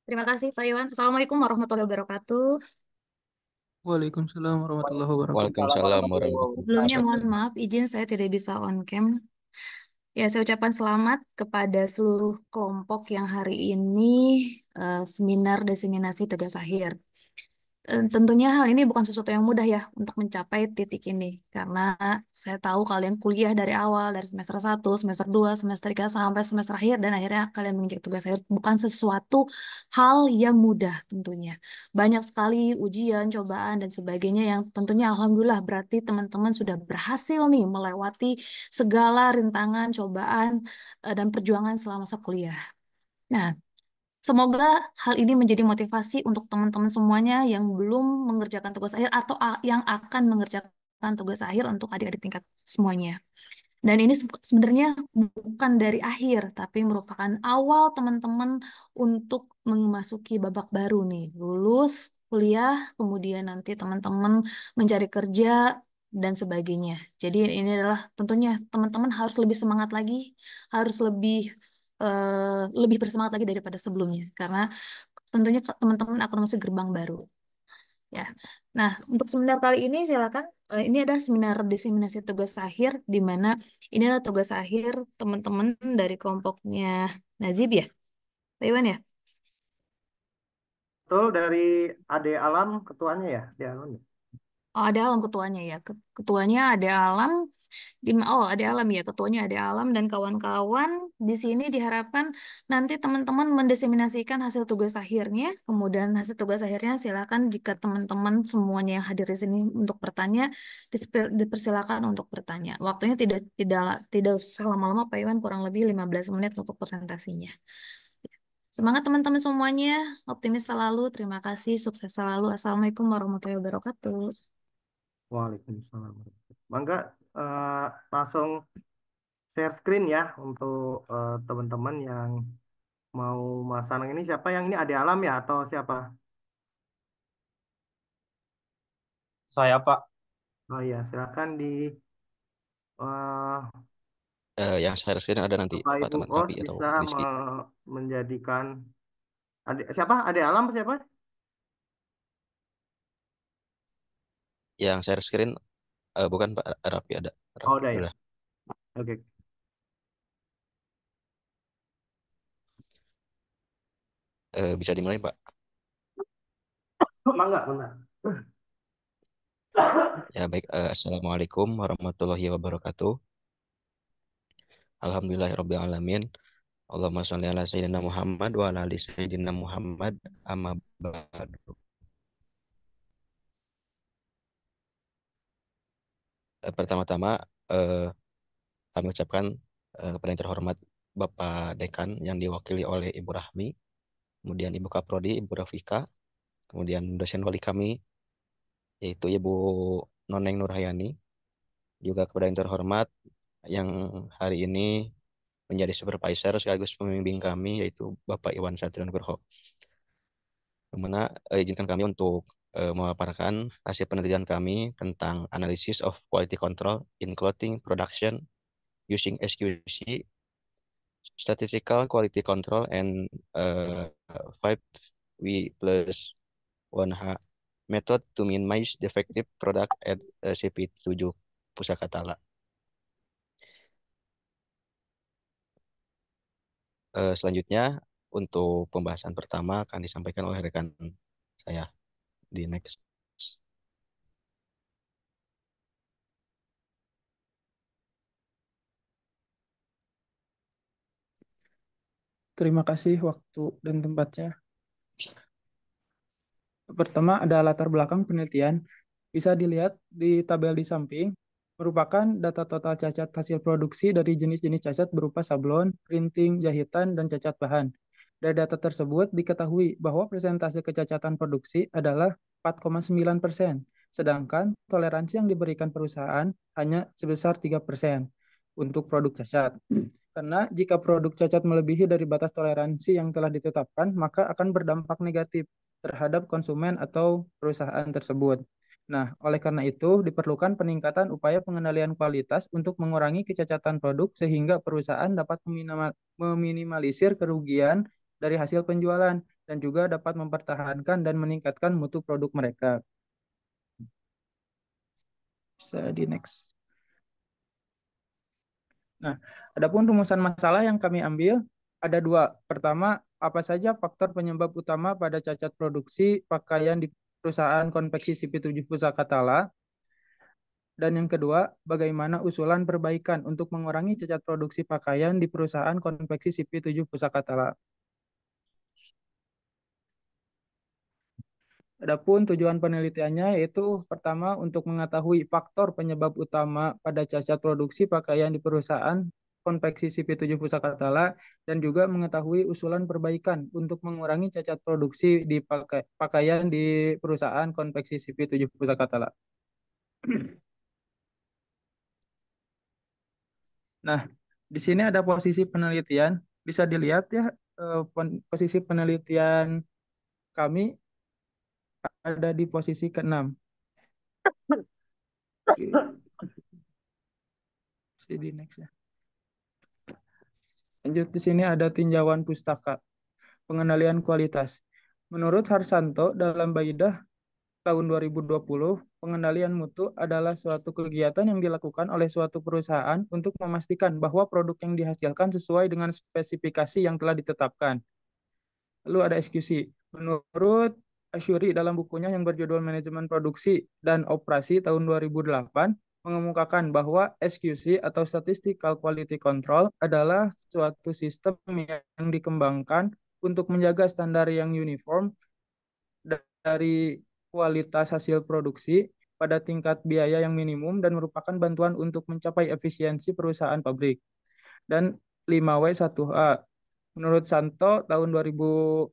Terima kasih, Pak Iwan. Assalamualaikum warahmatullahi wabarakatuh. Waalaikumsalam warahmatullahi wabarakatuh. Waalaikumsalam warahmatullahi Sebelumnya mohon wabarakatuh. maaf, izin saya tidak bisa on cam. Ya, saya ucapkan selamat kepada seluruh kelompok yang hari ini seminar diseminasi tugas akhir. Tentunya hal ini bukan sesuatu yang mudah ya untuk mencapai titik ini. Karena saya tahu kalian kuliah dari awal, dari semester 1, semester 2, semester 3, sampai semester akhir, dan akhirnya kalian menginjak tugas akhir. Bukan sesuatu hal yang mudah tentunya. Banyak sekali ujian, cobaan, dan sebagainya yang tentunya Alhamdulillah berarti teman-teman sudah berhasil nih melewati segala rintangan, cobaan, dan perjuangan selama masa kuliah. Nah, semoga hal ini menjadi motivasi untuk teman-teman semuanya yang belum mengerjakan tugas akhir atau yang akan mengerjakan tugas akhir untuk adik-adik tingkat semuanya. Dan ini sebenarnya bukan dari akhir, tapi merupakan awal teman-teman untuk memasuki babak baru nih. Lulus kuliah, kemudian nanti teman-teman mencari kerja, dan sebagainya. Jadi ini adalah tentunya teman-teman harus lebih semangat lagi, harus lebih bersemangat lagi daripada sebelumnya, karena tentunya teman-teman akan masuk gerbang baru. Ya. Nah, untuk seminar kali ini silakan. Ini ada seminar diseminasi tugas akhir di mana ini adalah tugas akhir teman-teman dari kelompoknya Nazib ya, Pak Iwan ya. Betul dari Ade Alam ketuanya ya, Ade Alam. Ya? Oh, ada Alam ketuanya ya. Ketuanya ada Alam oh, ada Alam ya, ketuanya ada Alam dan kawan-kawan. Di sini diharapkan nanti teman-teman mendeseminasikan hasil tugas akhirnya. Kemudian hasil tugas akhirnya silakan jika teman-teman semuanya yang hadir di sini untuk bertanya, dipersilakan untuk bertanya. Waktunya tidak tidak tidak usah lama-lama, Pak Iwan, kurang lebih 15 menit untuk presentasinya. Semangat teman-teman semuanya, optimis selalu, terima kasih, sukses selalu. Assalamualaikum warahmatullahi wabarakatuh. Waalaikumsalam. Mangga langsung share screen ya untuk teman-teman yang mau masang ini siapa yang ini Ade Alam ya atau siapa? Saya Pak, Oh iya, silakan di eh, Yang share screen ada nanti Bapak Pak Ibu Taman host Rapi atau bisa Rizky. menjadikan siapa? Ade Alam apa siapa? Yang share screen bukan Pak Rapi ada. Oh Rapi udah ya. udah. Oke. Bisa dimulai Pak. Mangga, mangga. Ya baik. Assalamualaikum warahmatullahi wabarakatuh. Alhamdulillahirabbil alamin. Allahumma sholli ala sayyidina Muhammad wa ala ali sayyidina Muhammad amma ba'du. Pertama-tama kami ucapkan kepada yang terhormat Bapak Dekan yang diwakili oleh Ibu Rahmi, kemudian Ibu Kaprodi, Ibu Rafika, kemudian dosen wali kami yaitu Ibu Noneng Nurhayani, juga kepada yang terhormat yang hari ini menjadi supervisor sekaligus pembimbing kami yaitu Bapak Iwan Satrio Nugroho. Yang mana izinkan kami untuk memaparkan hasil penelitian kami tentang analysis of quality control in clothing production using SQC, statistical quality control, and 5W plus 1H method to minimize defective product at CP7 Pusaka Tala. Selanjutnya, untuk pembahasan pertama akan disampaikan oleh rekan saya di next. Terima kasih waktu dan tempatnya. Pertama ada latar belakang penelitian. Bisa dilihat di tabel di samping, merupakan data total cacat hasil produksi dari jenis-jenis cacat berupa sablon, printing, jahitan, dan cacat bahan. Dari data tersebut diketahui bahwa persentase kecacatan produksi adalah 4,9%, sedangkan toleransi yang diberikan perusahaan hanya sebesar 3% untuk produk cacat. Karena jika produk cacat melebihi dari batas toleransi yang telah ditetapkan, maka akan berdampak negatif terhadap konsumen atau perusahaan tersebut. Nah, oleh karena itu diperlukan peningkatan upaya pengendalian kualitas untuk mengurangi kecacatan produk sehingga perusahaan dapat meminimalisir kerugian dari hasil penjualan dan juga dapat mempertahankan dan meningkatkan mutu produk mereka. Bisa di next. Nah, adapun rumusan masalah yang kami ambil ada dua. Pertama, apa saja faktor penyebab utama pada cacat produksi pakaian di perusahaan konveksi CP7 Pusaka Tala? Dan yang kedua, bagaimana usulan perbaikan untuk mengurangi cacat produksi pakaian di perusahaan konveksi CP7 Pusaka Tala? Adapun tujuan penelitiannya yaitu pertama untuk mengetahui faktor penyebab utama pada cacat produksi pakaian di perusahaan konveksi CP7 Pusaka Tala dan juga mengetahui usulan perbaikan untuk mengurangi cacat produksi di pakaian di perusahaan konveksi CP7 Pusaka Tala. Nah, di sini ada posisi penelitian, bisa dilihat ya posisi penelitian kami ada di posisi ke-6. Di next ya. Lanjut di sini ada tinjauan pustaka, pengendalian kualitas. Menurut Harsanto dalam Baidah tahun 2020, pengendalian mutu adalah suatu kegiatan yang dilakukan oleh suatu perusahaan untuk memastikan bahwa produk yang dihasilkan sesuai dengan spesifikasi yang telah ditetapkan. Lalu ada SQC. Menurut Asyuri dalam bukunya yang berjudul Manajemen Produksi dan Operasi tahun 2008, mengemukakan bahwa SQC atau Statistical Quality Control adalah suatu sistem yang dikembangkan untuk menjaga standar yang uniform dari kualitas hasil produksi pada tingkat biaya yang minimum dan merupakan bantuan untuk mencapai efisiensi perusahaan pabrik. Dan 5W1H. Menurut Santo tahun 2013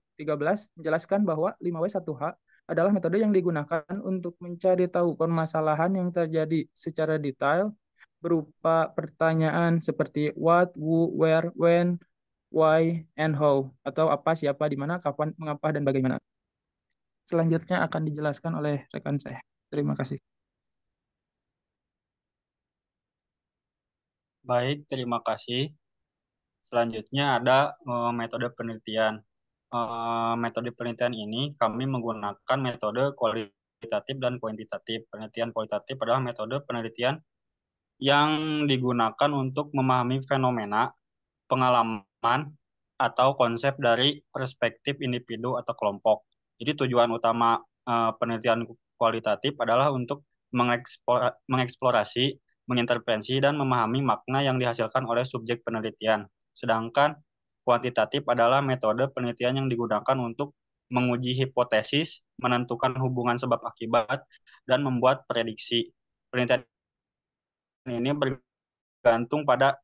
menjelaskan bahwa 5W1H adalah metode yang digunakan untuk mencari tahu permasalahan yang terjadi secara detail berupa pertanyaan seperti what, who, where, when, why, and how, atau apa, siapa, di mana, kapan, mengapa, dan bagaimana. Selanjutnya akan dijelaskan oleh rekan saya. Terima kasih. Baik, terima kasih. Selanjutnya ada metode penelitian. Metode penelitian ini kami menggunakan metode kualitatif dan kuantitatif. Penelitian kualitatif adalah metode penelitian yang digunakan untuk memahami fenomena, pengalaman, atau konsep dari perspektif individu atau kelompok. Jadi tujuan utama penelitian kualitatif adalah untuk mengeksplorasi, mengintervensi, dan memahami makna yang dihasilkan oleh subjek penelitian. Sedangkan kuantitatif adalah metode penelitian yang digunakan untuk menguji hipotesis, menentukan hubungan sebab akibat, dan membuat prediksi. Penelitian ini bergantung pada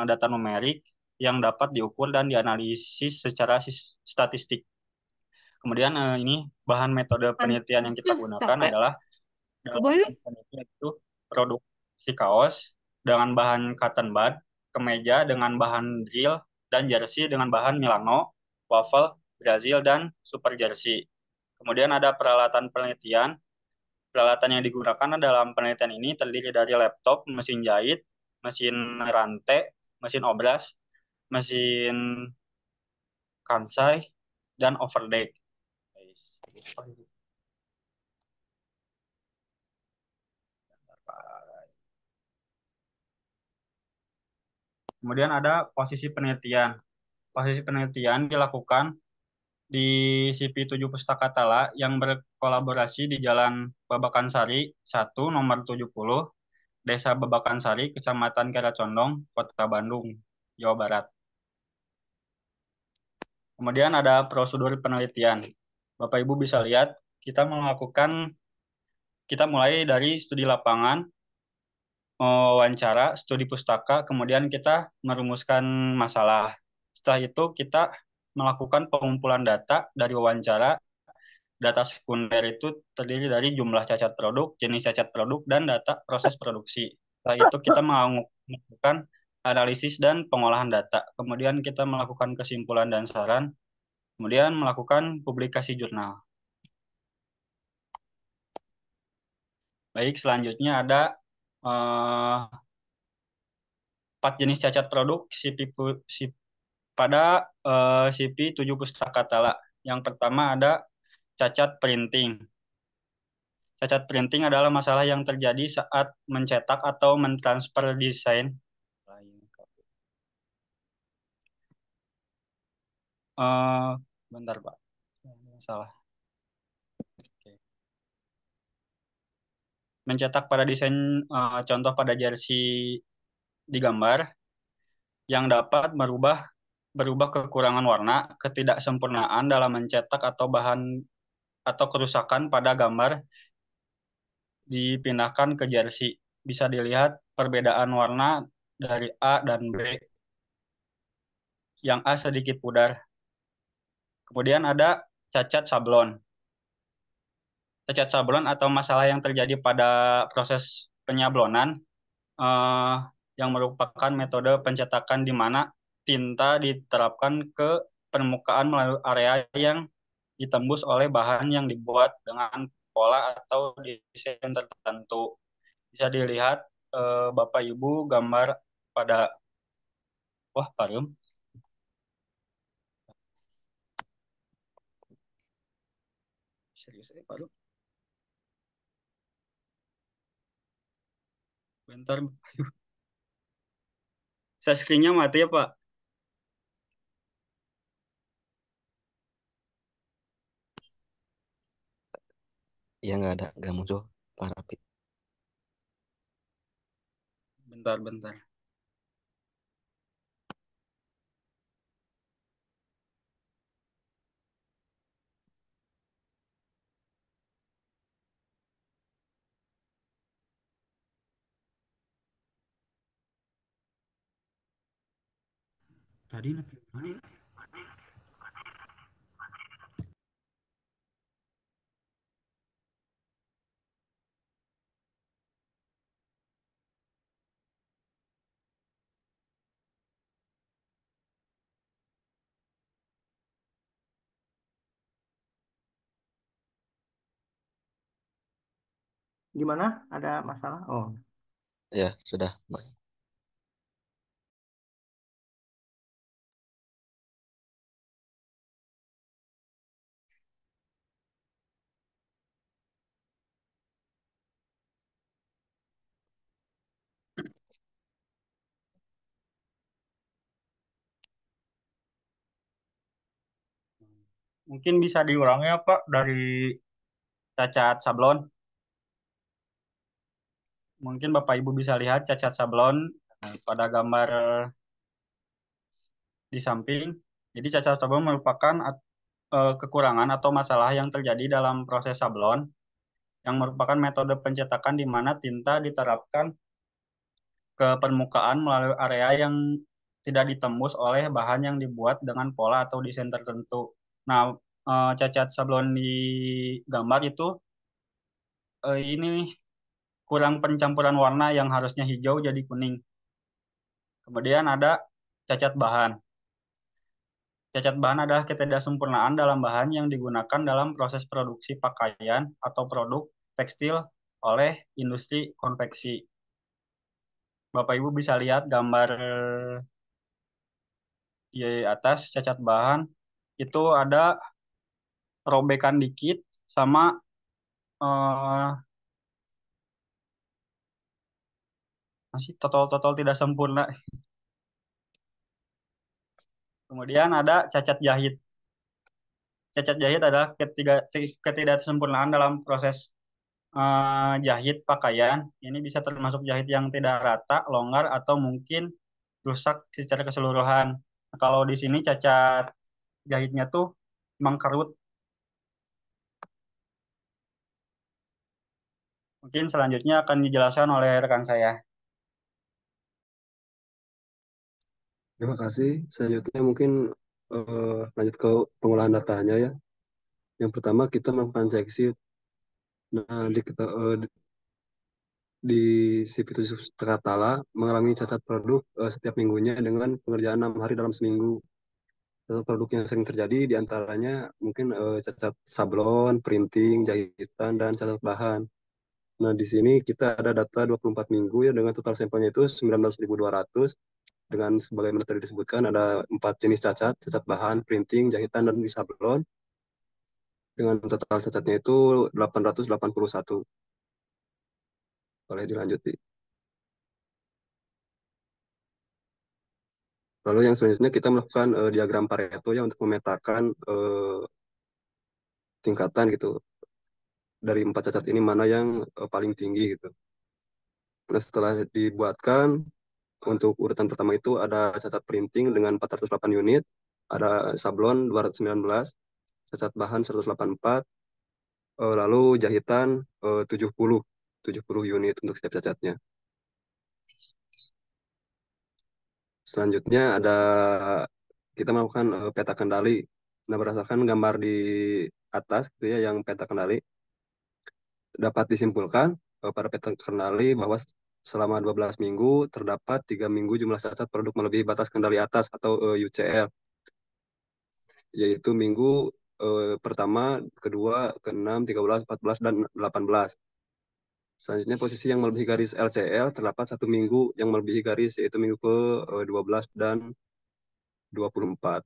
data numerik yang dapat diukur dan dianalisis secara statistik. Kemudian ini bahan metode penelitian yang kita gunakan adalah dalam penelitian itu produksi kaos dengan bahan cotton bud, kemeja dengan bahan drill, dan jersey dengan bahan Milano, waffle, Brazil, dan super jersey. Kemudian ada peralatan penelitian. Peralatan yang digunakan dalam penelitian ini terdiri dari laptop, mesin jahit, mesin rantai, mesin obras, mesin kansai, dan overdeck. Kemudian ada posisi penelitian. Posisi penelitian dilakukan di CP7 Pustaka Tala yang berkolaborasi di Jalan Babakan Sari 1 nomor 70, Desa Babakan Sari, Kecamatan Karacondong, Kota Bandung, Jawa Barat. Kemudian ada prosedur penelitian. Bapak Ibu bisa lihat, kita mulai dari studi lapangan, wawancara, studi pustaka, kemudian kita merumuskan masalah. Setelah itu kita melakukan pengumpulan data dari wawancara. Data sekunder itu terdiri dari jumlah cacat produk, jenis cacat produk, dan data proses produksi. Setelah itu kita melakukan analisis dan pengolahan data. Kemudian kita melakukan kesimpulan dan saran. Kemudian melakukan publikasi jurnal. Baik, selanjutnya ada 4 jenis cacat produk, pada CP 7 Pustaka Tala. Yang pertama ada cacat printing. Cacat printing adalah masalah yang terjadi saat mencetak atau mentransfer desain. Bentar, Pak. Salah. Oke. Mencetak pada desain contoh pada jersey di gambar yang dapat berubah kekurangan warna, ketidaksempurnaan dalam mencetak atau bahan atau kerusakan pada gambar dipindahkan ke jersey. Bisa dilihat perbedaan warna dari A dan B. Yang A sedikit pudar. Kemudian ada cacat sablon. Cacat sablon atau masalah yang terjadi pada proses penyablonan yang merupakan metode pencetakan di mana tinta diterapkan ke permukaan melalui area yang ditembus oleh bahan yang dibuat dengan pola atau desain tertentu. Bisa dilihat Bapak Ibu gambar pada parum. Serius parum. Bentar. Saya screen-nya mati ya, Pak. Ya nggak muncul Pak Rapi. Bentar. Tadi lebih baik. Gimana? Ada masalah? Oh. Ya sudah. Mungkin bisa diulangi ya, Pak, dari cacat sablon. Mungkin Bapak Ibu bisa lihat cacat sablon pada gambar di samping. Jadi cacat sablon merupakan kekurangan atau masalah yang terjadi dalam proses sablon yang merupakan metode pencetakan di mana tinta diterapkan ke permukaan melalui area yang tidak ditembus oleh bahan yang dibuat dengan pola atau desain tertentu. Nah, cacat sablon di gambar itu ini kurang pencampuran warna yang harusnya hijau jadi kuning. Kemudian ada cacat bahan. Cacat bahan adalah ketidaksempurnaan dalam bahan yang digunakan dalam proses produksi pakaian atau produk tekstil oleh industri konveksi. Bapak Ibu bisa lihat gambar di atas cacat bahan itu ada robekan dikit sama eh, masih total tidak sempurna. Kemudian ada cacat jahit. Cacat jahit adalah ketidaksempurnaan dalam proses jahit pakaian. Ini bisa termasuk jahit yang tidak rata, longgar, atau mungkin rusak secara keseluruhan. Nah, kalau di sini cacat jahitnya tuh mengkerut. Mungkin selanjutnya akan dijelaskan oleh rekan saya. Terima kasih. Selanjutnya mungkin lanjut ke pengolahan datanya ya. Yang pertama kita melakukan cek sheet. Nah, di Sivitus Tala mengalami cacat produk setiap minggunya dengan pengerjaan 6 hari dalam seminggu. Cacat produk yang sering terjadi diantaranya mungkin cacat sablon, printing, jahitan, dan cacat bahan. Nah, di sini kita ada data 24 minggu ya dengan total sampelnya itu 19.200. dengan sebagaimana tadi disebutkan ada 4 jenis cacat, cacat bahan, printing, jahitan, dan sablon. Dengan total cacatnya itu 881. Boleh dilanjuti. Lalu yang selanjutnya kita melakukan diagram Pareto ya untuk memetakan tingkatan gitu dari 4 cacat ini mana yang paling tinggi gitu. Nah, setelah dibuatkan untuk urutan pertama itu ada cacat printing dengan 408 unit, ada sablon 219, cacat bahan 184, lalu jahitan 70 unit untuk setiap cacatnya. Selanjutnya ada kita melakukan peta kendali. Nah, berdasarkan gambar di atas gitu ya yang peta kendali dapat disimpulkan pada peta kendali bahwa selama 12 minggu terdapat 3 minggu jumlah cacat produk melebihi batas kendali atas atau UCL, yaitu minggu pertama, kedua, keenam, 13, 14, dan 18. Selanjutnya posisi yang melebihi garis LCL terdapat 1 minggu yang melebihi garis yaitu minggu ke 12 dan 24.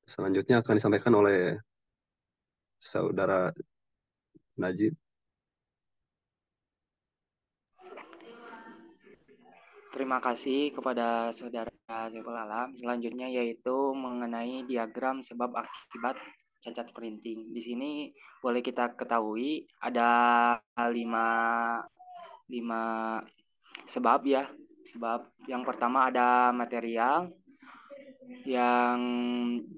Selanjutnya akan disampaikan oleh Saudara Najib. Terima kasih kepada Saudara Saiful Alam. Selanjutnya yaitu mengenai diagram sebab akibat cacat printing. Di sini boleh kita ketahui ada lima sebab ya. Sebab yang pertama ada material, yang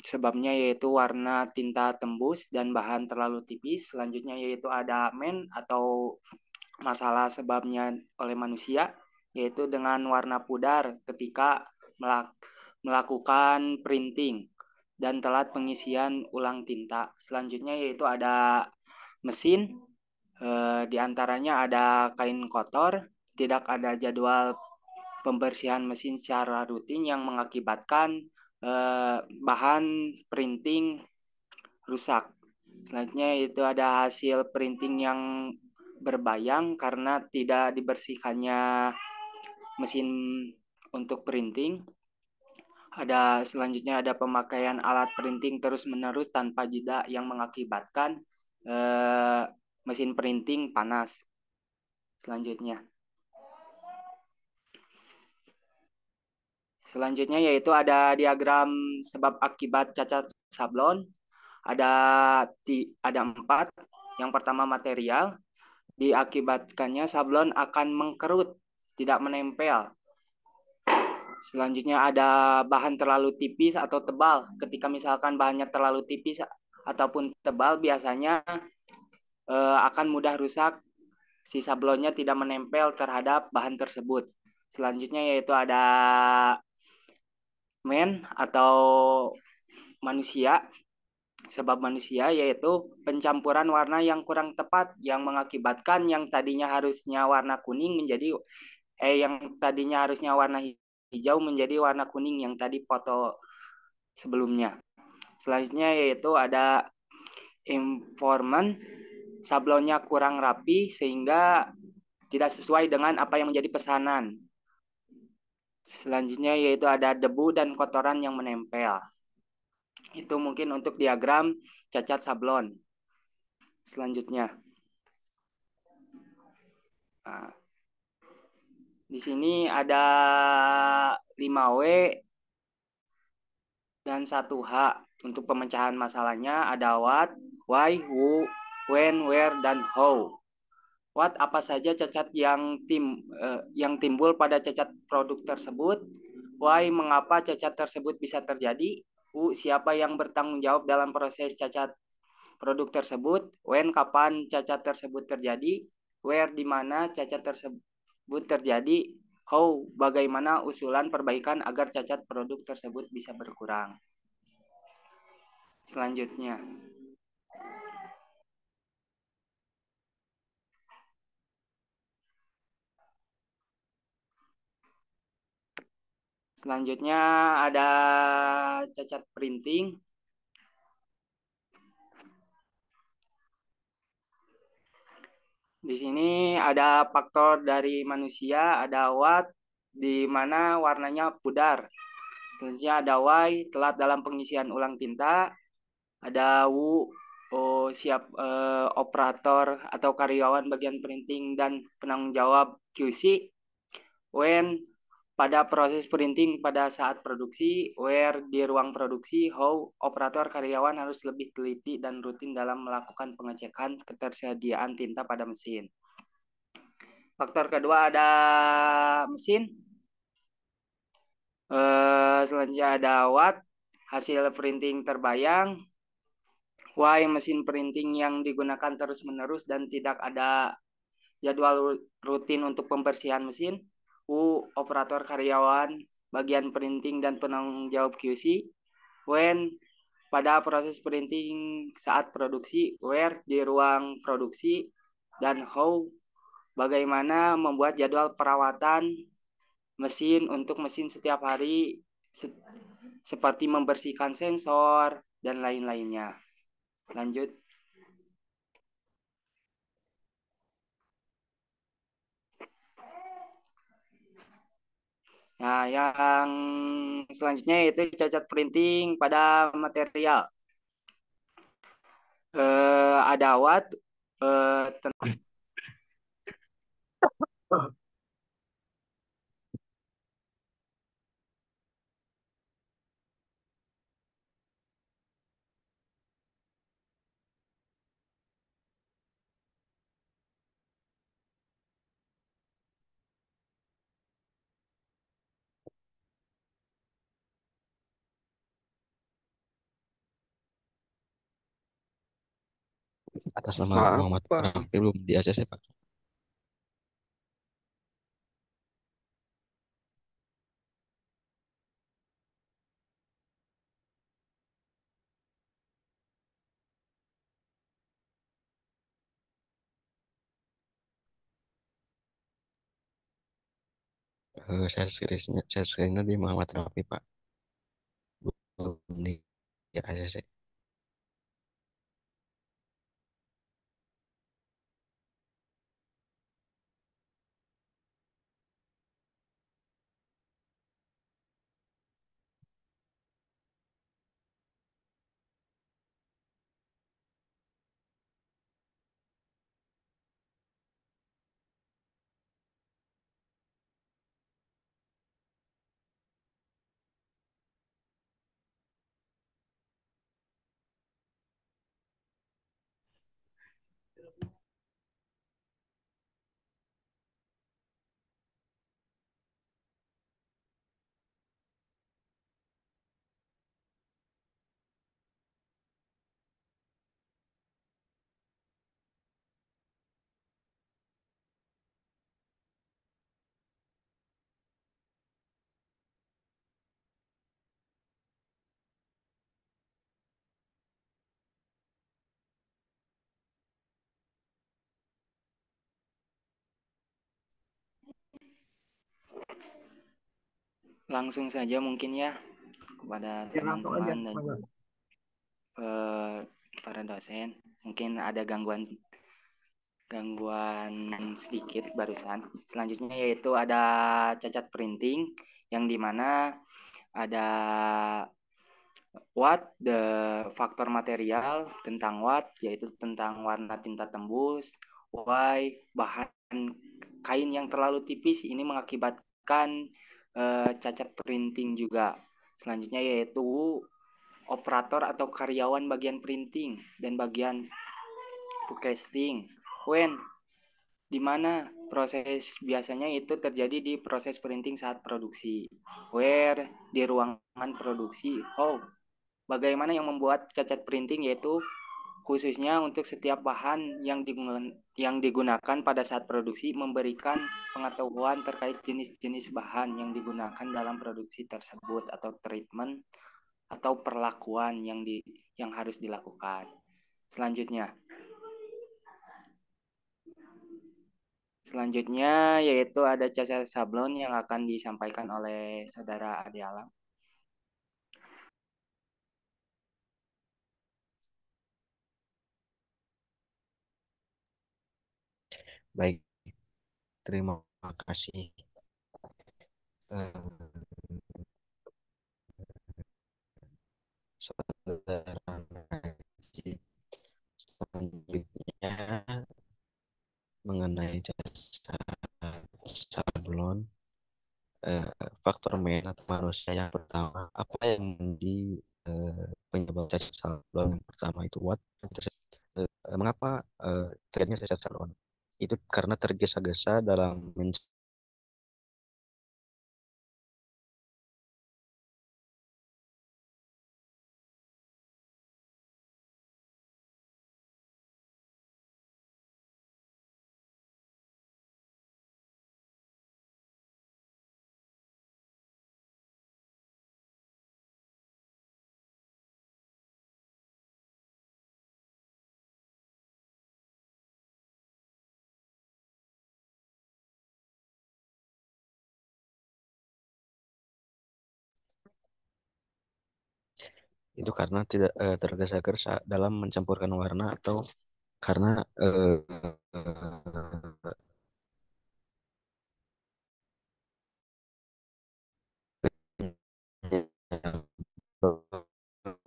sebabnya yaitu warna tinta tembus dan bahan terlalu tipis. Selanjutnya yaitu ada atau masalah sebabnya oleh manusia, yaitu dengan warna pudar ketika melakukan printing dan telat pengisian ulang tinta. Selanjutnya yaitu ada mesin, di antaranya ada kain kotor, tidak ada jadwal pembersihan mesin secara rutin yang mengakibatkan bahan printing rusak. Selanjutnya itu ada hasil printing yang berbayang karena tidak dibersihkannya mesin untuk printing. Selanjutnya ada pemakaian alat printing terus-menerus tanpa jeda yang mengakibatkan mesin printing panas. Selanjutnya yaitu ada diagram sebab akibat cacat sablon. Ada 4. Yang pertama material, diakibatkannya sablon akan mengkerut, tidak menempel. Selanjutnya ada bahan terlalu tipis atau tebal. Ketika misalkan bahannya terlalu tipis ataupun tebal, biasanya akan mudah rusak. Si sablonnya tidak menempel terhadap bahan tersebut. Selanjutnya yaitu ada atau manusia. Sebab manusia yaitu pencampuran warna yang kurang tepat yang mengakibatkan yang tadinya harusnya warna kuning menjadi yang tadinya harusnya warna hijau menjadi warna kuning yang tadi foto sebelumnya. Selanjutnya yaitu ada informan, sablonnya kurang rapi sehingga tidak sesuai dengan apa yang menjadi pesanan. Selanjutnya yaitu ada debu dan kotoran yang menempel. Itu mungkin untuk diagram cacat sablon. Selanjutnya, nah, di sini ada 5W dan 1H. Untuk pemecahan masalahnya ada what, why, who, when, where, dan how. What, apa saja cacat yang timbul pada cacat produk tersebut. Why, mengapa cacat tersebut bisa terjadi. Who, siapa yang bertanggung jawab dalam proses cacat produk tersebut. When, kapan cacat tersebut terjadi. Where, di mana cacat tersebut terjadi. How, bagaimana usulan perbaikan agar cacat produk tersebut bisa berkurang. Selanjutnya, ada cacat printing. Di sini ada faktor dari manusia, ada what, di mana warnanya pudar. Selanjutnya ada Y, telat dalam pengisian ulang tinta. Ada W, siap operator atau karyawan bagian printing dan penanggung jawab QC. When, pada proses printing pada saat produksi. Where, di ruang produksi. How, operator karyawan harus lebih teliti dan rutin dalam melakukan pengecekan ketersediaan tinta pada mesin. Faktor kedua ada mesin. Selanjutnya ada what, hasil printing terbayang. Why, mesin printing yang digunakan terus-menerus dan tidak ada jadwal rutin untuk pembersihan mesin. U, operator karyawan bagian printing dan penanggung jawab QC. When, pada proses printing saat produksi. Where, di ruang produksi. Dan how, bagaimana membuat jadwal perawatan mesin untuk mesin setiap hari seperti membersihkan sensor dan lain-lainnya. Lanjut. Nah, yang selanjutnya yaitu cacat printing pada material. Ada what, Atas nama Maaf, Muhammad Pak. Rafi belum di ACC, Pak. Saya screennya di Muhammad Rafi, Pak. Belum di ACC. langsung saja mungkin ya kepada Ya, langsung aja. teman-teman dan para dosen. Mungkin ada gangguan sedikit barusan. Selanjutnya yaitu ada cacat printing yang dimana ada what, the faktor material, tentang what, yaitu tentang warna tinta tembus. Why, bahan kain yang terlalu tipis ini mengakibatkan cacat printing juga. Selanjutnya yaitu operator atau karyawan bagian printing dan bagian casting. When, di mana proses biasanya itu terjadi di proses printing saat produksi. Where, di ruangan produksi. How, bagaimana yang membuat cacat printing, yaitu khususnya untuk setiap bahan yang digunakan pada saat produksi, memberikan pengetahuan terkait jenis-jenis bahan yang digunakan dalam produksi tersebut atau treatment atau perlakuan yang harus dilakukan. Selanjutnya yaitu ada cacat sablon yang akan disampaikan oleh Saudara Ade Alam. Baik, terima kasih. eh, Saudara Najib, selanjutnya mengenai jasa sablon, eh, faktor main atau manusia yang pertama, apa yang menjadi penyebab cacat sablon? Yang pertama itu what? Mengapa terjadinya cacat sablon? Itu karena tergesa-gesa dalam itu karena tidak tergesa-gesa dalam mencampurkan warna atau karena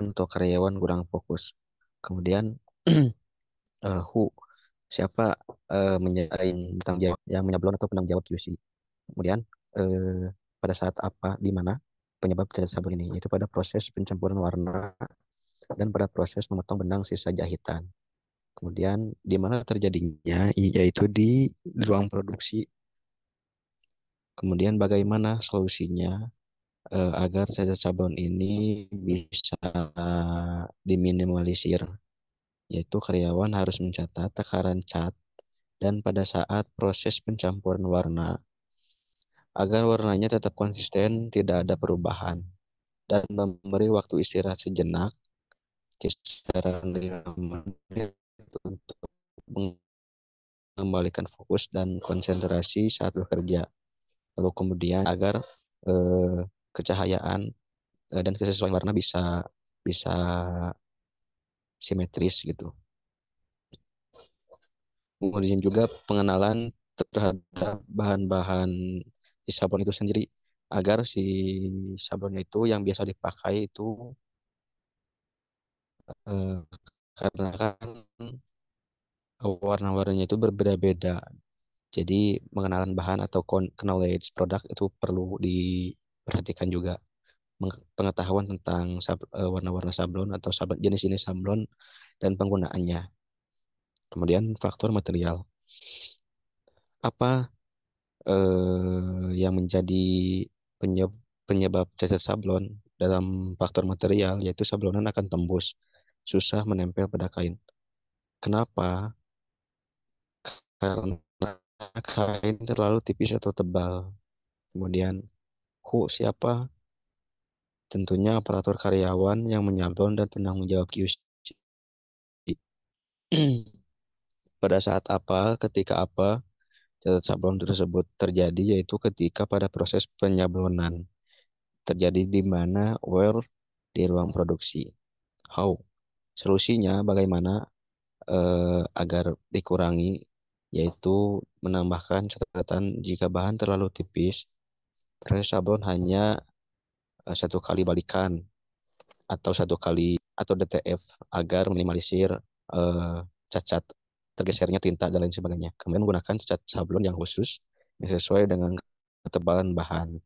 untuk karyawan kurang fokus. Kemudian who siapa penanggung jawab yang menyablon atau penanggung jawab QC. Kemudian eh, pada saat apa di mana penyebab cacat sablon ini, yaitu pada proses pencampuran warna dan pada proses memotong benang sisa jahitan. Kemudian di mana terjadinya, yaitu di ruang produksi. Kemudian bagaimana solusinya agar cacat sablon ini bisa diminimalisir, yaitu karyawan harus mencatat takaran cat dan pada saat proses pencampuran warna agar warnanya tetap konsisten, tidak ada perubahan, dan memberi waktu istirahat sejenak, kisaran 5 menit untuk mengembalikan fokus dan konsentrasi saat bekerja. Lalu kemudian agar eh, kecahayaan dan kesesuaian warna bisa bisa simetris gitu. Kemudian juga pengenalan terhadap bahan-bahan di sabun itu sendiri agar si sabun itu yang biasa dipakai itu eh, karena kan warna-warnanya itu berbeda-beda. Jadi mengenalkan bahan atau knowledge produk itu perlu diperhatikan juga. Pengetahuan tentang warna-warna sablon atau jenis-jenis sablon dan penggunaannya. Kemudian faktor material. Apa yang menjadi penyebab, penyebab cacat sablon dalam faktor material, yaitu sablonan akan tembus, susah menempel pada kain. Kenapa? Karena kain terlalu tipis atau tebal. Kemudian, siapa? Tentunya aparatur karyawan yang menyablon dan penanggung jawab QC. Pada saat apa, ketika apa, cacat sablon tersebut terjadi, yaitu ketika pada proses penyablonan. Terjadi di mana, where, di ruang produksi. How? Solusinya bagaimana agar dikurangi, yaitu menambahkan catatan jika bahan terlalu tipis, proses sablon hanya satu kali balikan atau satu kali atau DTF agar minimalisir eh, cacat tergesernya tinta dan lain sebagainya. Kemudian menggunakan cat sablon yang khusus yang sesuai dengan ketebalan bahan.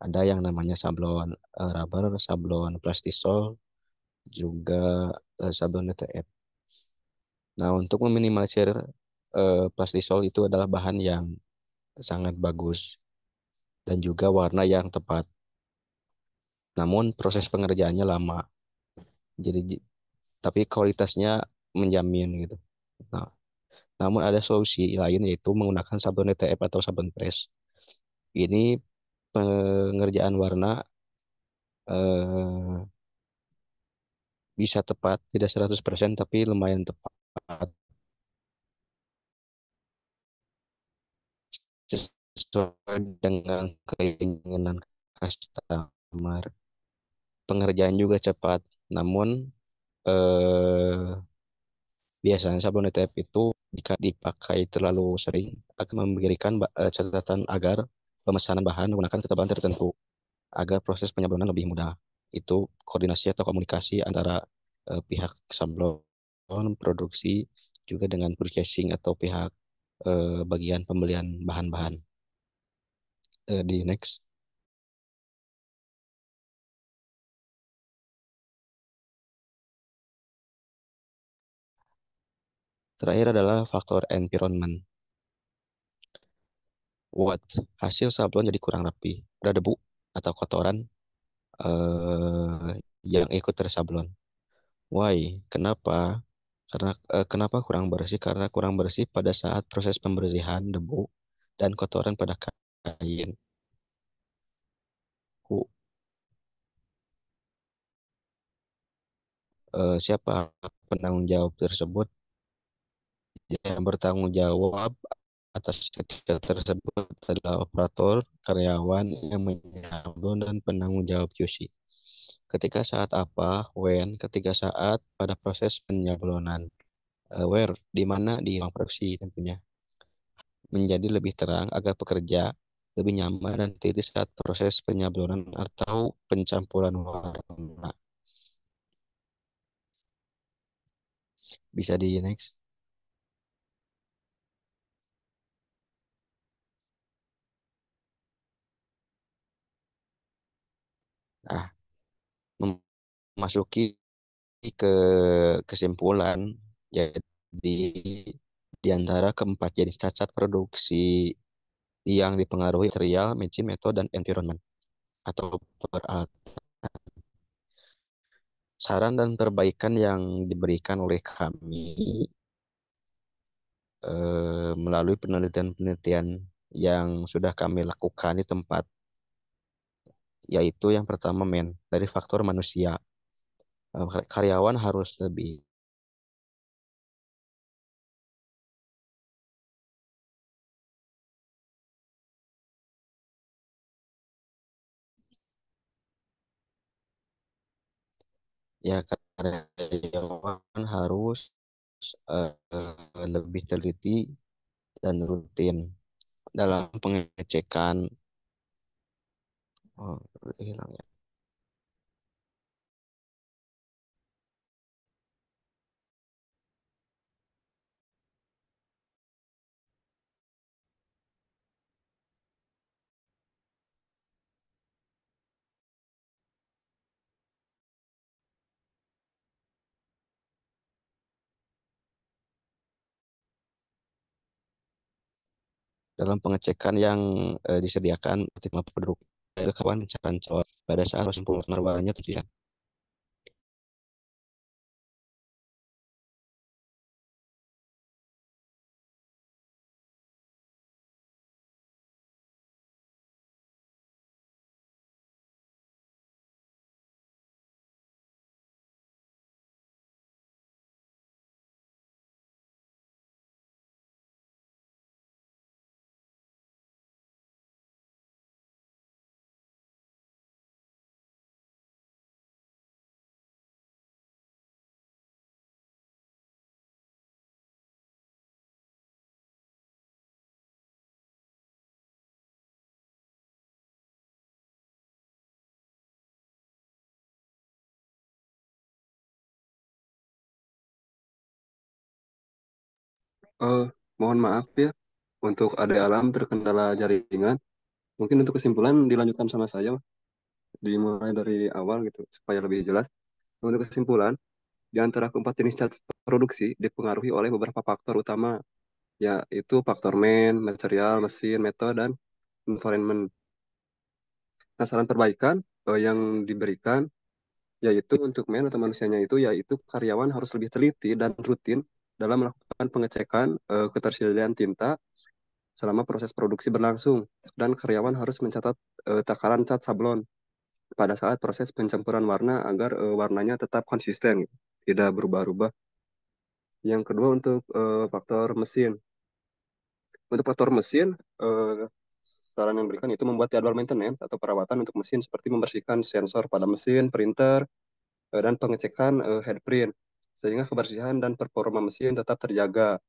Ada yang namanya sablon rubber, sablon plastisol, juga sablon DTF. Nah, untuk meminimalisir plastisol itu adalah bahan yang sangat bagus dan juga warna yang tepat. Namun proses pengerjaannya lama. Jadi tapi kualitasnya menjamin gitu. Nah, namun ada solusi lain yaitu menggunakan sabun DTF atau sabun press. Ini pengerjaan warna eh, bisa tepat, tidak 100% tapi lumayan tepat sesuai dengan keinginan customer. Pengerjaan juga cepat, namun eh, biasanya sabun ETF itu jika dipakai terlalu sering akan memberikan catatan agar pemesanan bahan menggunakan ketebalan tertentu agar proses penyablonan lebih mudah. Itu koordinasi atau komunikasi antara pihak sablon, produksi, juga dengan purchasing atau pihak bagian pembelian bahan-bahan. Di next. Terakhir adalah faktor environment. What? Hasil sablon jadi kurang rapi. Ada debu atau kotoran yang ikut tersablon. Why? Kenapa? Kenapa kurang bersih? Karena kurang bersih pada saat proses pembersihan debu dan kotoran pada kain. Who- Siapa penanggung jawab tersebut? Yang bertanggung jawab atas ketika tersebut adalah operator, karyawan yang menyablon, dan penanggung jawab QC. Ketika saat apa? When? Ketika saat pada proses penyablonan. Where? Di mana? Di ruang produksi tentunya. Menjadi lebih terang agar pekerja lebih nyaman dan teliti saat proses penyablonan atau pencampuran warna. Bisa di next. Nah, memasuki ke kesimpulan. Jadi di antara keempat jenis cacat produksi yang dipengaruhi material, mesin, metode, dan environment atau peralatan. Saran dan perbaikan yang diberikan oleh kami melalui penelitian-penelitian yang sudah kami lakukan di tempat, yaitu yang pertama dari faktor manusia. Karyawan harus lebih ya karyawan harus lebih teliti dan rutin dalam pengecekan. Oh, hilang ya. Dalam pengecekan yang disediakan tim penduduk ke kawan pencarian cawat pada saat proses pemurnian warnanya terlihat. Eh, Mohon maaf ya untuk ada alam terkendala jaringan. Mungkin untuk kesimpulan dilanjutkan sama saya, dimulai dari awal gitu supaya lebih jelas. Untuk kesimpulan, di antara keempat jenis cat produksi dipengaruhi oleh beberapa faktor utama, yaitu faktor material, mesin, metode, dan environment. Nah, saran perbaikan yang diberikan yaitu untuk atau manusianya itu yaitu karyawan harus lebih teliti dan rutin dalam melakukan pengecekan ketersediaan tinta selama proses produksi berlangsung, dan karyawan harus mencatat takaran cat sablon pada saat proses pencampuran warna agar warnanya tetap konsisten, tidak berubah-ubah. Yang kedua untuk faktor mesin. Untuk faktor mesin, saran yang diberikan itu membuat jadwal maintenance atau perawatan untuk mesin seperti membersihkan sensor pada mesin, printer, dan pengecekan head print sehingga kebersihan dan performa mesin tetap terjaga.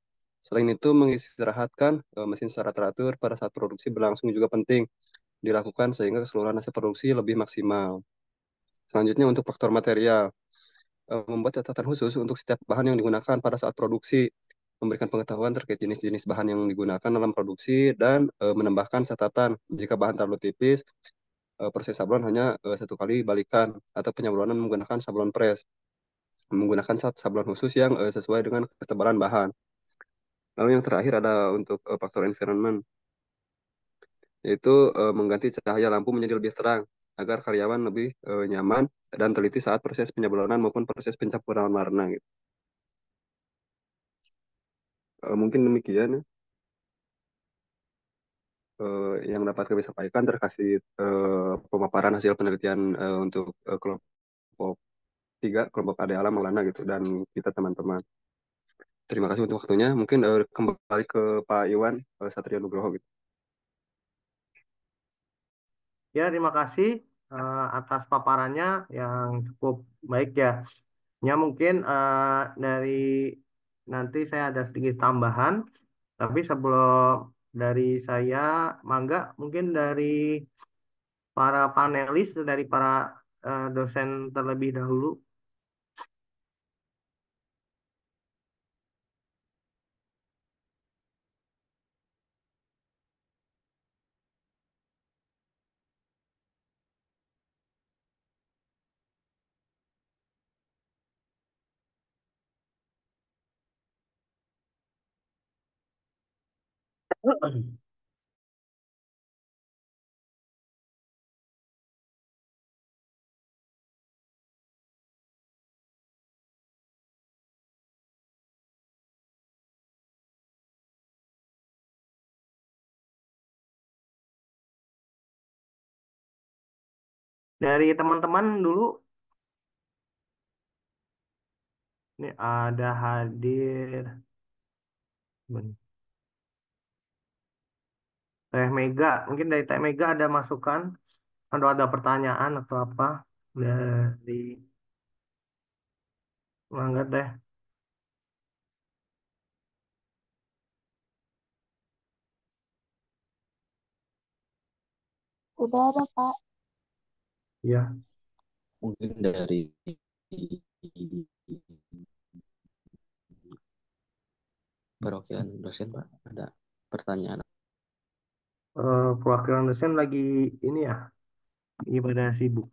Selain itu, mengistirahatkan mesin secara teratur pada saat produksi berlangsung juga penting dilakukan sehingga keseluruhan hasil produksi lebih maksimal. Selanjutnya untuk faktor material, membuat catatan khusus untuk setiap bahan yang digunakan pada saat produksi, memberikan pengetahuan terkait jenis-jenis bahan yang digunakan dalam produksi, dan menambahkan catatan jika bahan terlalu tipis, proses sablon hanya satu kali balikan, atau penyablonan menggunakan sablon press, menggunakan sablon khusus yang sesuai dengan ketebalan bahan. Lalu yang terakhir ada untuk faktor environment, yaitu mengganti cahaya lampu menjadi lebih terang agar karyawan lebih nyaman dan teliti saat proses penyablonan maupun proses pencampuran warna gitu. Mungkin demikian ya, yang dapat kami sampaikan terkait pemaparan hasil penelitian untuk kelompok 3, kelompok AD Alam Maulana gitu, dan kita teman-teman. Terima kasih untuk waktunya. Mungkin kembali ke Pak Iwan Satria Nugroho gitu. Ya, terima kasih atas paparannya yang cukup baik ya. Ya, mungkin dari nanti saya ada sedikit tambahan, tapi sebelum dari saya, mangga mungkin dari para panelis, dari para dosen terlebih dahulu. Dari teman-teman dulu, ini ada hadir Teh Mega. Mungkin dari Teh Mega ada masukan atau ada pertanyaan atau apa dari mangga Teh. Udah ada, Pak. Ya, Mungkin dari perwakilan dosen Pak, ada pertanyaan. perwakilan dosen lagi ini ya, ibadah sibuk.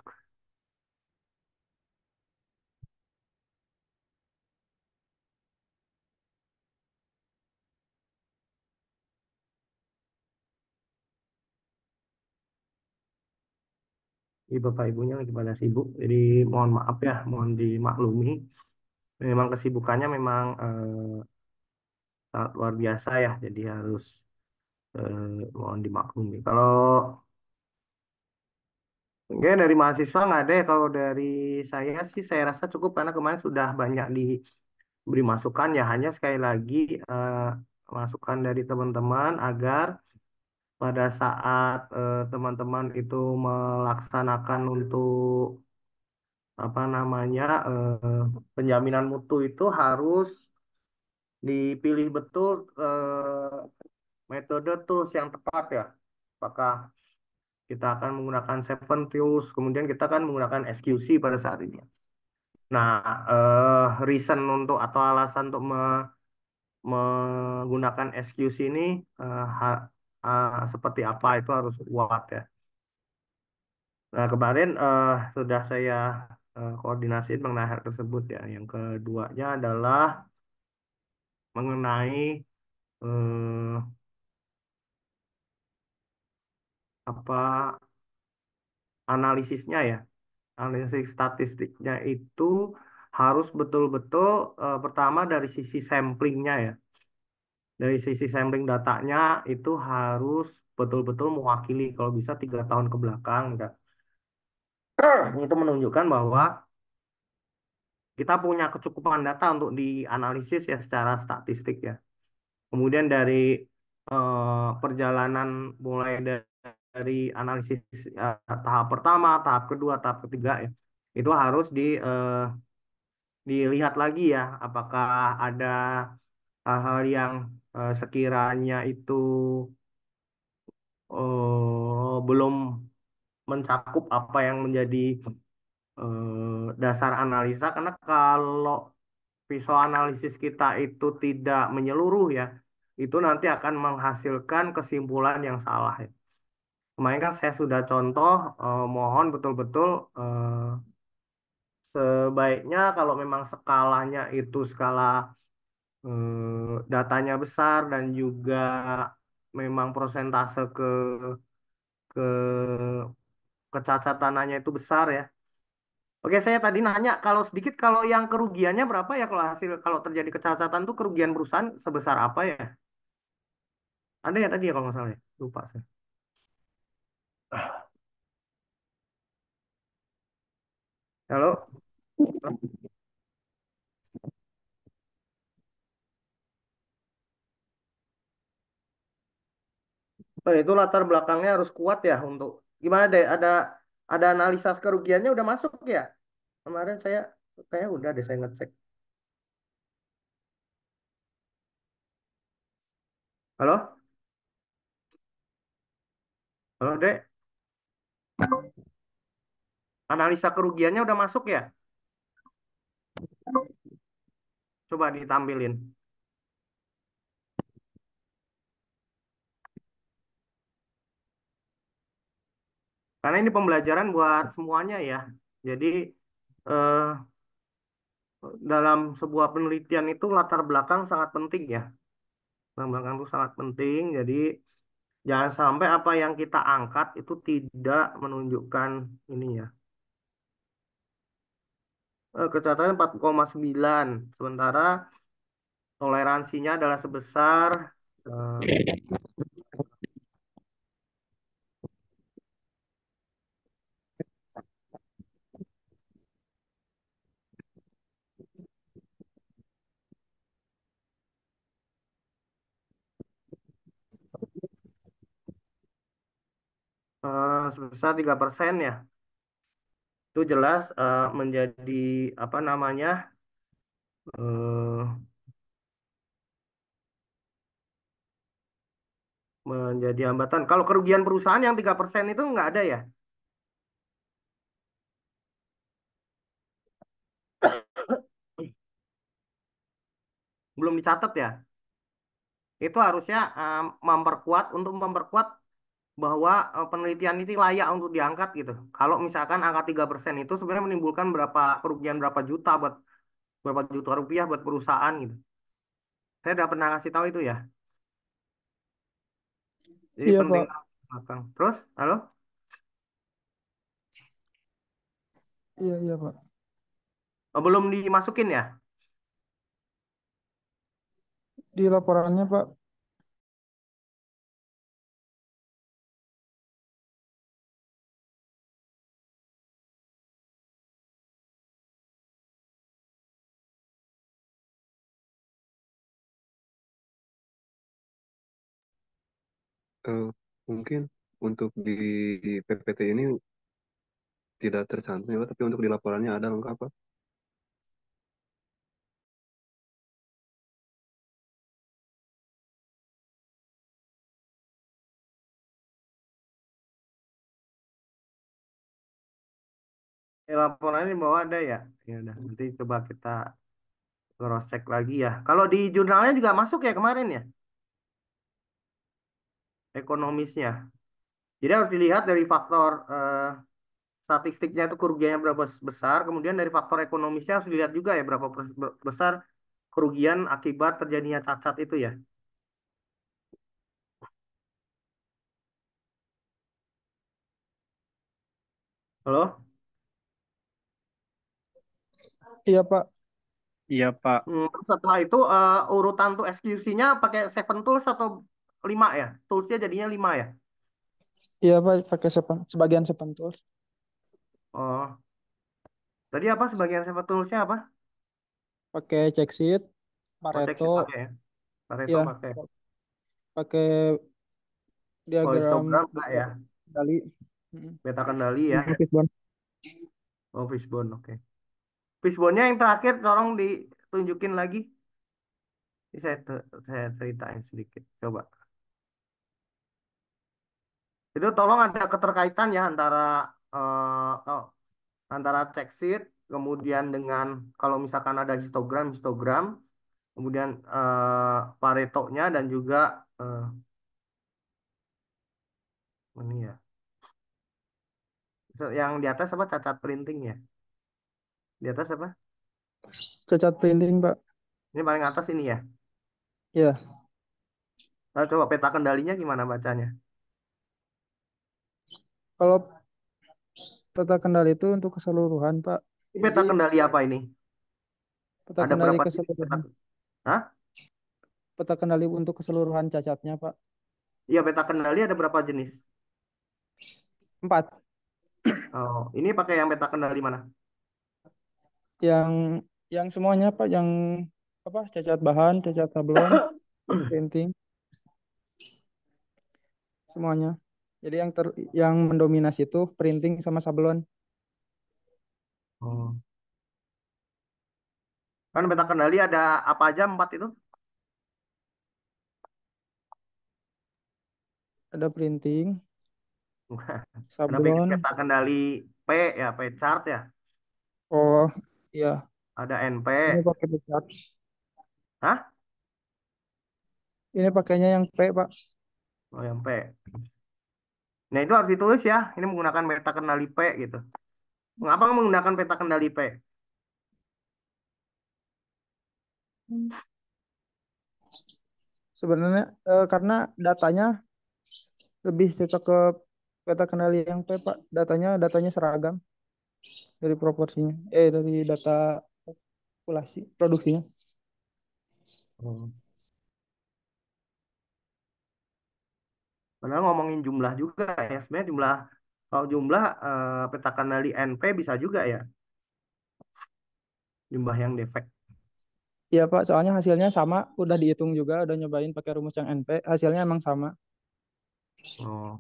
Bapak Ibunya lagi pada sibuk, jadi mohon maaf ya, mohon dimaklumi. Memang kesibukannya memang sangat luar biasa ya, jadi harus mohon dimaklumi. Kalau mungkin dari mahasiswa nggak ada ya, kalau dari saya sih saya rasa cukup karena kemarin sudah banyak diberi masukan ya, hanya sekali lagi eh, masukan dari teman-teman agar pada saat teman-teman itu melaksanakan untuk apa namanya penjaminan mutu itu harus dipilih betul metode tools yang tepat ya. Apakah kita akan menggunakan Seven Tools, kemudian kita akan menggunakan SQC pada saat ini. Nah, reason untuk atau alasan untuk menggunakan SQC ini seperti apa itu harus kuat ya. Nah, kemarin sudah saya koordinasi mengenai hal tersebut ya. Yang keduanya adalah mengenai eh, apa analisisnya ya. Analisis statistiknya itu harus betul-betul pertama dari sisi samplingnya ya. Dari sisi sampling datanya itu harus betul-betul mewakili kalau bisa 3 tahun ke belakang. Enggak. Itu menunjukkan bahwa kita punya kecukupan data untuk dianalisis ya secara statistik ya. Kemudian dari perjalanan mulai dari analisis tahap pertama, tahap kedua, tahap ketiga ya, itu harus dilihat lagi ya, apakah ada hal-hal yang sekiranya itu belum mencakup apa yang menjadi dasar analisa, karena kalau visual analisis kita itu tidak menyeluruh ya, itu nanti akan menghasilkan kesimpulan yang salah ya. Kemarin kan saya sudah contoh, mohon betul-betul sebaiknya kalau memang skalanya itu skala datanya besar dan juga memang prosentase ke kecacatannya itu besar ya. Oke, saya tadi nanya kalau sedikit, kalau yang kerugiannya berapa ya kalau hasil, kalau terjadi kecacatan tuh kerugian perusahaan sebesar apa ya? Ada ya tadi ya kalau nggak salah ya? Lupa saya. Halo, itu latar belakangnya harus kuat ya untuk gimana deh? Ada analisa kerugiannya udah masuk ya? Kemarin saya kayak udah deh saya ngecek. Halo, halo Dek. Analisa kerugiannya udah masuk ya? Coba ditampilin. Karena ini pembelajaran buat semuanya ya. Jadi eh, dalam sebuah penelitian itu latar belakang sangat penting ya. Latar belakang itu sangat penting. Jadi jangan sampai apa yang kita angkat itu tidak menunjukkan ini ya. Kecacatan 4,9. Sementara toleransinya adalah sebesar eh, 3% ya. Itu jelas menjadi apa namanya eh, menjadi hambatan. Kalau kerugian perusahaan yang 3% itu nggak ada ya? Belum dicatat ya? Itu harusnya memperkuat bahwa penelitian ini layak untuk diangkat gitu. Kalau misalkan angka 3% itu sebenarnya menimbulkan kerugian berapa juta buat berapa juta rupiah buat perusahaan gitu. Saya udah pernah ngasih tahu itu ya. Jadi Iya, penting Pak. belakang. Terus, halo? Iya, iya, Pak. Belum dimasukin ya? Di laporannya, Pak. Eh, mungkin untuk di PPT ini tidak tercantum ya, Pak, tapi untuk di laporannya ada lengkap, Pak. Laporannya di bawah ada ya? Ya udah, nanti coba kita cross check lagi ya. Kalau di jurnalnya juga masuk ya kemarin ya, ekonomisnya. Jadi harus dilihat dari faktor statistiknya itu kerugiannya berapa besar, kemudian dari faktor ekonomisnya harus dilihat juga ya berapa besar kerugian akibat terjadinya cacat itu ya. Halo? Iya, Pak. Iya, Pak. Setelah itu urutan tuh eksekusinya pakai seven tools atau 5 ya? Toolsnya jadinya 5 ya? Iya, Pak. Pakai sebagian sepentul. Oh, tadi apa sebagian seven toolsnya apa? Pakai check sheet, Oh, check Pareto. sheet pakai ya? Pareto Iya, pakai. pakai Oh, diagram histogram enggak ya? Dali. Mm. Beta kendali ya? Sama Fishbone. Oh, fishbone, oke. Fishbone-nya yang terakhir tolong ditunjukin lagi. Ini saya ceritain sedikit. Coba. Itu tolong ada keterkaitan ya antara oh, antara check sheet, kemudian dengan kalau misalkan ada histogram, kemudian Pareto-nya dan juga eh, ini ya. Yang di atas apa cacat printing ya? Di atas apa? Cacat printing, Pak. Ini paling atas ini ya. Ya, Lalu coba peta kendalinya gimana bacanya? kalau peta kendali itu untuk keseluruhan, Pak. Ini peta Jadi kendali apa ini? peta Ada kendali berapa jenis peta? keseluruhan, Hah? peta kendali untuk keseluruhan cacatnya, Pak. Iya, peta kendali ada berapa jenis? 4. Oh, ini pakai yang peta kendali mana? Yang yang semuanya, Pak, yang apa? Cacat bahan, cacat sablon, printing, semuanya. Jadi yang mendominasi itu printing sama sablon. Oh. Kan peta kendali ada apa aja 4 itu? Ada printing, Ada bikin sablon. peta kendali P ya, P chart ya. Oh, iya. Ada NP. Ini pakai pecat. Hah? Ini pakainya yang P, Pak. Oh, yang P. Nah, itu harus ditulis ya. Ini menggunakan peta kendali P gitu. Mengapa menggunakan peta kendali P? Sebenarnya karena datanya lebih cocok ke peta kendali yang P, Pak. Datanya seragam dari proporsinya. Dari data populasi produksinya. Oh. Padahal ngomongin jumlah juga ya. Sebenarnya jumlah, kalau jumlah peta kendali NP bisa juga ya. Jumlah yang defek. Iya, Pak, soalnya hasilnya sama, udah dihitung juga, udah nyobain pakai rumus yang NP, hasilnya emang sama. Oh.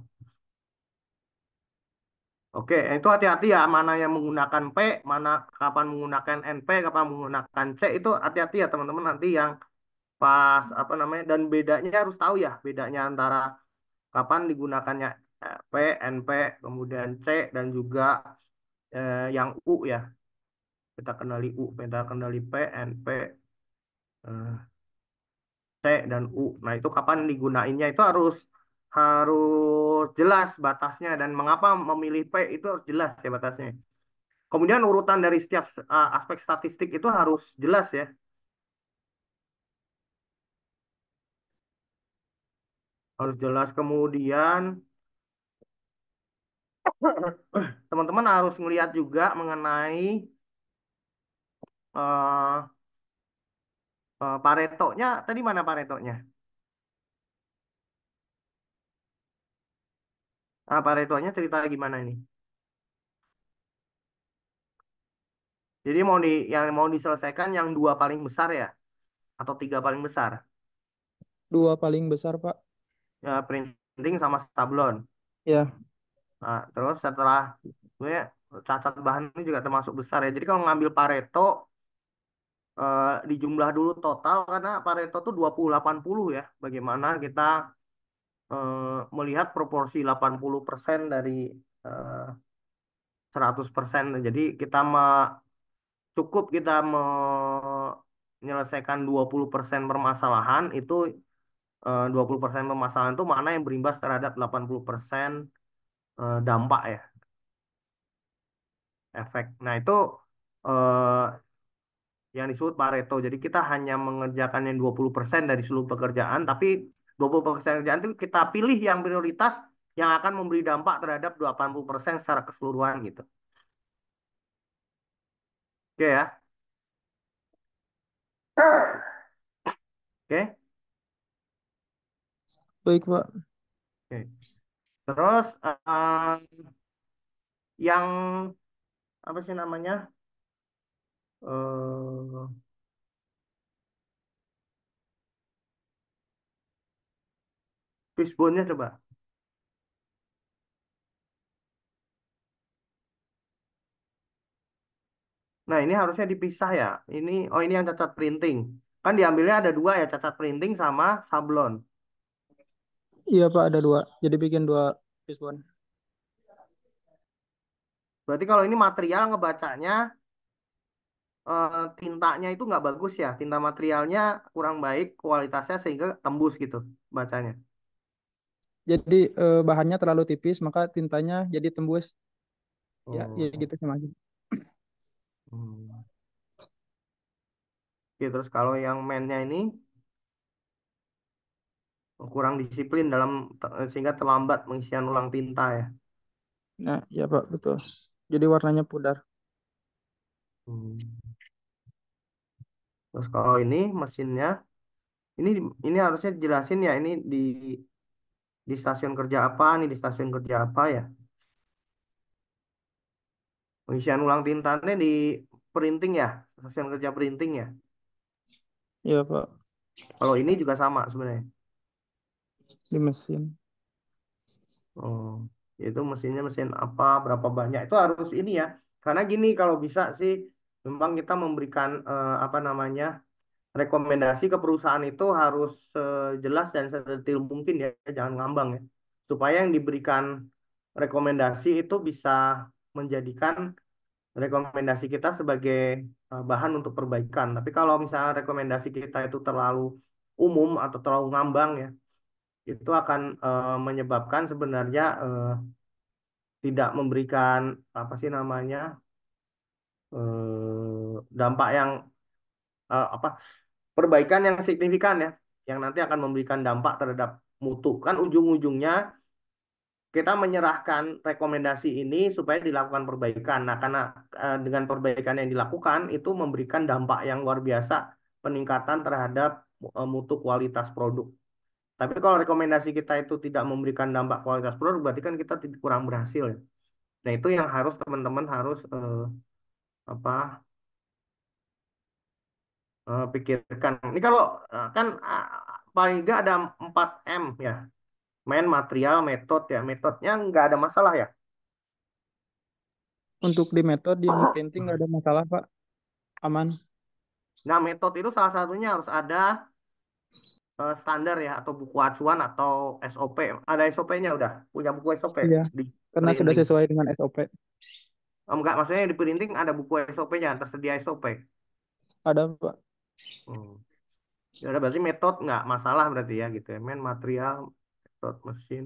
Oke, itu hati-hati ya. Mana yang menggunakan P, mana kapan menggunakan NP, kapan menggunakan C. Itu hati-hati ya teman-teman. Nanti yang pas apa namanya. Dan bedanya harus tahu ya. Bedanya antara kapan digunakannya P, NP, kemudian C, dan juga yang U ya. Peta kendali U, peta kendali P, NP, eh, C, dan U. Nah, itu kapan digunainnya itu harus harus jelas batasnya dan mengapa memilih P itu harus jelas ya batasnya. Kemudian urutan dari setiap aspek statistik itu harus jelas ya. Harus jelas. Kemudian teman-teman harus melihat juga mengenai eh, Paretonya. Tadi mana Paretonya? Paretonya cerita gimana ini? Jadi yang mau diselesaikan yang dua paling besar ya, atau tiga paling besar, 2 paling besar, Pak. ya printing sama sablon. Ya, Nah, terus setelah sebenarnya cacat bahan ini juga termasuk besar ya. Jadi kalau ngambil Pareto dijumlah dulu total karena Pareto tuh 20-80 ya. Bagaimana kita melihat proporsi 80% dari eh, 100%. Jadi cukup kita menyelesaikan 20% permasalahan itu 20% permasalahan itu mana yang berimbas terhadap 80% dampak ya, efek. Nah, itu eh, yang disebut Pareto. Jadi kita hanya mengerjakan yang 20% dari seluruh pekerjaan, tapi 20% pekerjaan itu kita pilih yang prioritas yang akan memberi dampak terhadap 80% secara keseluruhan gitu. Oke ya. Oke. baik, Pak. Oke. Terus yang apa sih namanya? Eh fishbone-nya coba. Nah, ini harusnya dipisah ya. Oh ini yang cacat printing. Kan diambilnya ada dua ya, cacat printing sama sablon. Iya Pak, ada dua. Jadi bikin dua fishbone. Berarti kalau ini material ngebacanya tintanya itu nggak bagus ya, tinta materialnya kurang baik kualitasnya sehingga tembus gitu bacanya. Jadi bahannya terlalu tipis, maka tintanya jadi tembus. Ya, ya Oh. gitu sih Mas. Hmm. Oke, terus kalau yang mainnya ini kurang disiplin sehingga terlambat pengisian ulang tinta ya. Nah, ya Pak, betul. Jadi warnanya pudar. Hmm. Terus kalau ini mesinnya, ini ini harusnya jelasin ya, ini di stasiun kerja apa, nih di stasiun kerja apa ya. Pengisian ulang tintanya di printing ya, stasiun kerja printing ya. Iya Pak, Kalau ini juga sama sebenarnya. di mesin. Oh, itu mesinnya mesin apa, berapa banyak itu harus ini ya. Karena gini kalau bisa sih, memang kita memberikan apa namanya rekomendasi ke perusahaan itu harus sejelas dan sedetail mungkin ya, jangan ngambang ya. Supaya yang diberikan rekomendasi itu bisa menjadikan rekomendasi kita sebagai bahan untuk perbaikan. Tapi kalau misalnya rekomendasi kita itu terlalu umum atau terlalu ngambang ya, itu akan menyebabkan sebenarnya tidak memberikan apa sih namanya dampak yang apa perbaikan yang signifikan ya, yang nanti akan memberikan dampak terhadap mutu. Kan ujung-ujungnya kita menyerahkan rekomendasi ini supaya dilakukan perbaikan. Nah, karena dengan perbaikan yang dilakukan itu memberikan dampak yang luar biasa peningkatan terhadap mutu kualitas produk. Tapi kalau rekomendasi kita itu tidak memberikan dampak kualitas produk, berarti kan kita kurang berhasil ya. Nah, itu yang harus teman-teman harus apa pikirkan. Ini kalau kan paling nggak ada 4M ya. Main material, metode ya. Metodenya nggak ada masalah ya. Untuk di metode yang printing nggak ada masalah Pak, aman. Nah, metode itu salah satunya harus ada standar ya, atau buku acuan atau SOP. Ada SOP-nya udah, punya buku SOP Iya, di karena sudah printing. sesuai dengan SOP. Enggak, maksudnya di printing ada buku SOP-nya, tersedia SOP. Ada Pak. Hmm. Ya udah, berarti metode nggak masalah berarti ya gitu ya. Main material, metode mesin.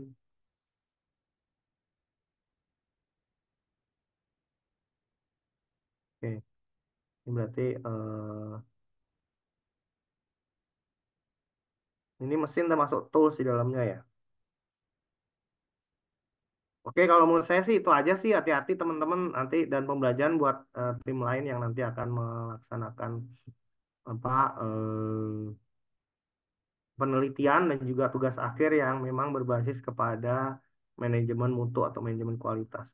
Oke, ini berarti ini mesin termasuk tools di dalamnya ya. Oke, kalau menurut saya sih itu aja sih. Hati-hati teman-teman nanti dan pembelajaran buat tim lain yang nanti akan melaksanakan apa penelitian dan juga tugas akhir yang memang berbasis kepada manajemen mutu atau manajemen kualitas.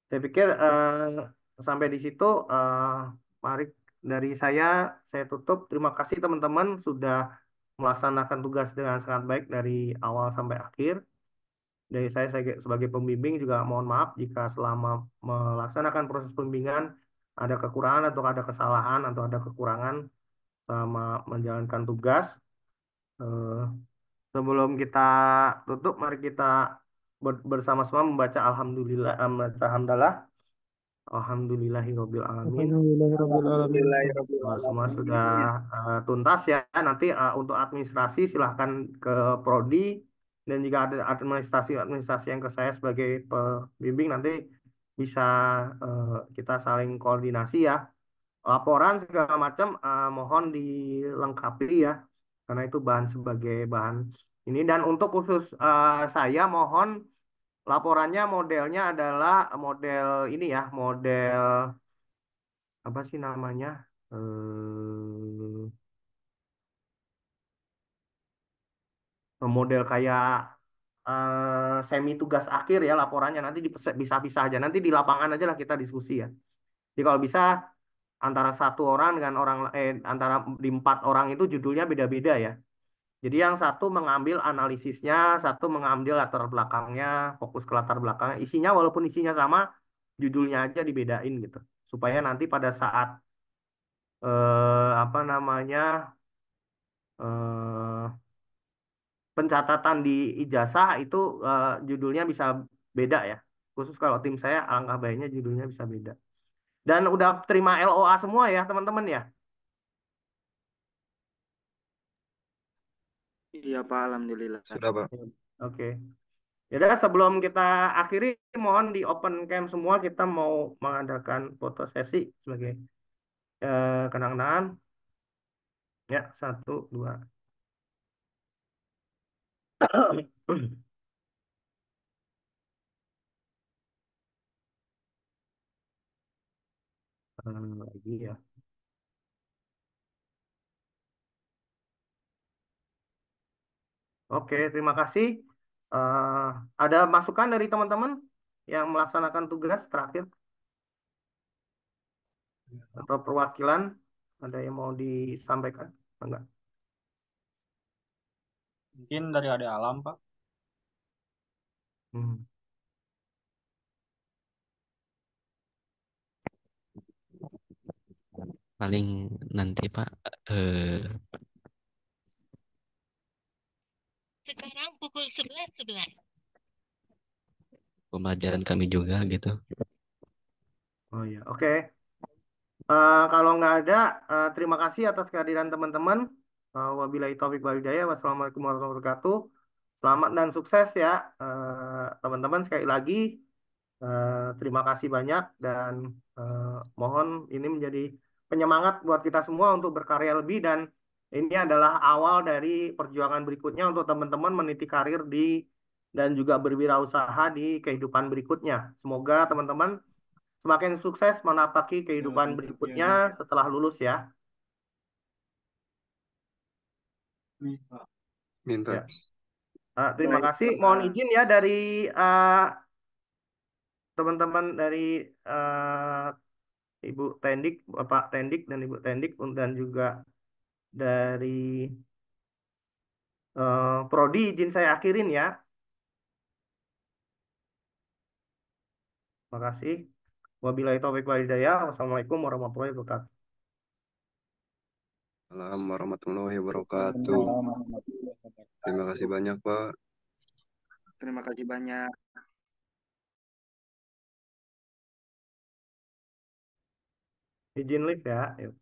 Saya pikir sampai di situ mari dari saya tutup. Terima kasih teman-teman sudah melaksanakan tugas dengan sangat baik dari awal sampai akhir. Dari saya sebagai pembimbing juga mohon maaf jika selama melaksanakan proses pembimbingan ada kekurangan atau ada kesalahan atau ada kekurangan selama menjalankan tugas. Eh, Sebelum kita tutup, mari kita bersama-sama membaca Alhamdulillah. Alhamdulillahirabbil alamin. Alhamdulillahirobbilalamin. Semua sudah tuntas ya. Nanti untuk administrasi silahkan ke Prodi, dan jika ada administrasi yang ke saya sebagai pembimbing nanti bisa kita saling koordinasi ya. Laporan segala macam mohon dilengkapi ya, karena itu bahan sebagai bahan ini. Dan untuk khusus saya mohon laporannya modelnya adalah model ini ya, model apa sih namanya? Model kayak semi tugas akhir ya laporannya, nanti bisa-bisa aja, nanti di lapangan aja lah kita diskusi ya. Jadi kalau bisa antara satu orang dengan antara di 4 orang itu judulnya beda-beda ya. Jadi yang satu mengambil analisisnya, satu mengambil latar belakangnya, fokus ke latar belakangnya. Isinya walaupun isinya sama, judulnya aja dibedain gitu. Supaya nanti pada saat apa namanya eh, pencatatan di ijazah itu judulnya bisa beda ya. Khusus kalau tim saya, alangkah baiknya judulnya bisa beda. Dan udah terima LOA semua ya teman-teman ya. Iya Pak, Alhamdulillah. Sudah, Pak. Oke. Ya udah, sebelum kita akhiri, mohon di open cam semua, kita mau mengadakan foto sesi sebagai kenang-kenangan. Ya, satu, dua. Lagi ya. Oke, terima kasih. Eh, ada masukan dari teman-teman yang melaksanakan tugas terakhir atau perwakilan? Ada yang mau disampaikan? Enggak. Mungkin dari Ade Alam, Pak. Hmm. Paling nanti Pak Sekarang pukul 11.11. pembelajaran kami juga gitu. Oh ya, oke. Kalau nggak ada, terima kasih atas kehadiran teman-teman. Wabillahi taufiq wal hidayah. Wassalamualaikum warahmatullahi wabarakatuh. Selamat dan sukses ya, teman-teman. Sekali lagi, terima kasih banyak dan mohon ini menjadi penyemangat buat kita semua untuk berkarya lebih, dan ini adalah awal dari perjuangan berikutnya untuk teman-teman meniti karir di dan juga berwirausaha di kehidupan berikutnya. Semoga teman-teman semakin sukses menapaki kehidupan berikutnya setelah lulus ya. Minta. Ya. Terima Baik, kasih. Mohon izin ya dari teman-teman dari eh, Ibu Tendik, Bapak Tendik dan Ibu Tendik, dan juga dari Prodi, izin saya akhirin ya. Terima kasih. Wabillahi taufiq wal hidayah. Wassalamualaikum warahmatullahi wabarakatuh. Assalamualaikum warahmatullahi wabarakatuh. Terima kasih banyak, Pak. terima kasih banyak. Izin live ya. Yuk.